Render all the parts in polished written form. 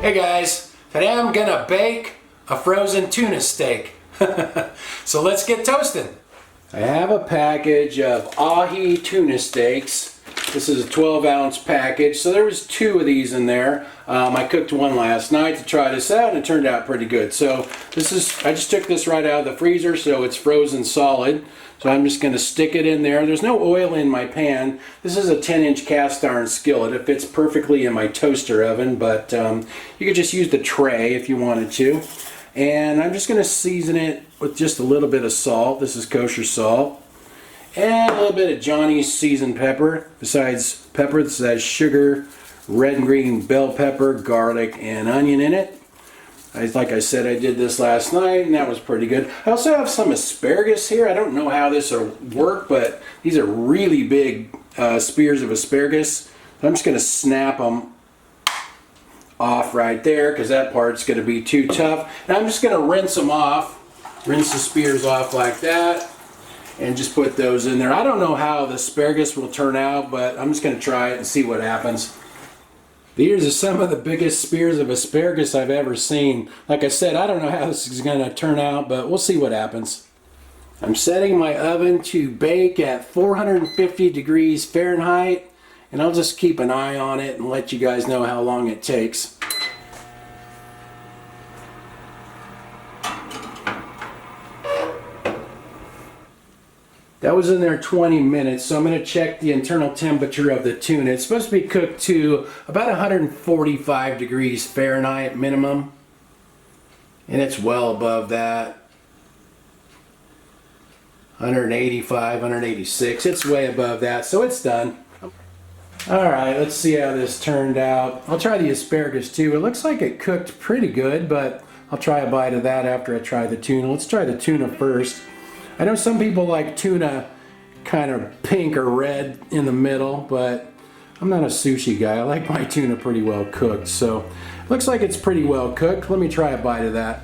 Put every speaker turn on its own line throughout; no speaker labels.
Hey guys, today I'm gonna bake a frozen tuna steak. So let's get toasting. I have a package of ahi tuna steaks. This is a 12-ounce package, so there was 2 of these in there. I cooked one last night to try this out and it turned out pretty good. So I just took this right out of the freezer, so it's frozen solid. So I'm just going to stick it in there. There's no oil in my pan. This is a 10-inch cast iron skillet. It fits perfectly in my toaster oven, but you could just use the tray if you wanted to. And I'm just going to season it with just a little bit of salt. This is kosher salt. And a little bit of Johnny's seasoned pepper. Besides pepper, this has sugar, red and green bell pepper, garlic, and onion in it. Like I said, I did this last night and that was pretty good. I also have some asparagus here. I don't know how this will work, but these are really big spears of asparagus. So I'm just going to snap them off right there because that part's going to be too tough. And I'm just going to rinse them off, rinse the spears off like that, and just put those in there. I don't know how the asparagus will turn out, but I'm just going to try it and see what happens. These are some of the biggest spears of asparagus I've ever seen. Like I said, I don't know how this is going to turn out, but we'll see what happens. I'm setting my oven to bake at 450 degrees Fahrenheit, and I'll just keep an eye on it and let you guys know how long it takes. That was in there 20 minutes, so I'm going to check the internal temperature of the tuna. It's supposed to be cooked to about 145 degrees Fahrenheit minimum, and it's well above that. 185, 186, it's way above that, so it's done. Alright, let's see how this turned out. I'll try the asparagus too. It looks like it cooked pretty good, but I'll try a bite of that after I try the tuna. Let's try the tuna first. I know some people like tuna kind of pink or red in the middle, but I'm not a sushi guy. I like my tuna pretty well cooked, so looks like it's pretty well cooked. Let me try a bite of that.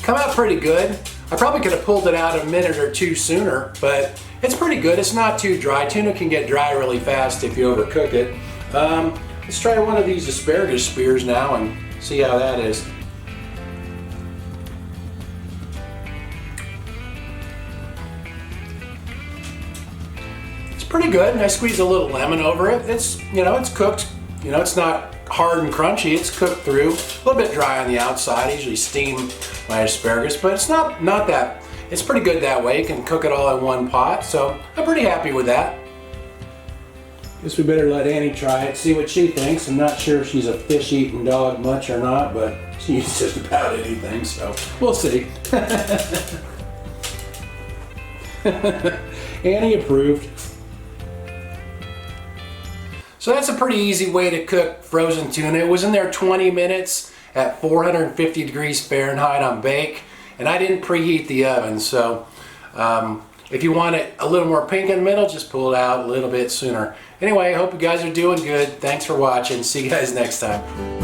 Come out pretty good. I probably could have pulled it out a minute or 2 sooner, but it's pretty good. It's not too dry. Tuna can get dry really fast if you overcook it. Let's try one of these asparagus spears now and see how that is. It's pretty good, and I squeezed a little lemon over it. It's, it's cooked. It's not hard and crunchy. It's cooked through. A little bit dry on the outside. I usually steam my asparagus, but it's not that. It's pretty good that way. You can cook it all in one pot, so I'm pretty happy with that. Guess we better let Annie try it, see what she thinks. I'm not sure if she's a fish-eating dog much or not, but she eats just about anything, so we'll see. Annie approved. So that's a pretty easy way to cook frozen tuna. It was in there 20 minutes at 450 degrees Fahrenheit on bake, and I didn't preheat the oven, so if you want it a little more pink in the middle, just pull it out a little bit sooner. Anyway, I hope you guys are doing good. Thanks for watching. See you guys next time.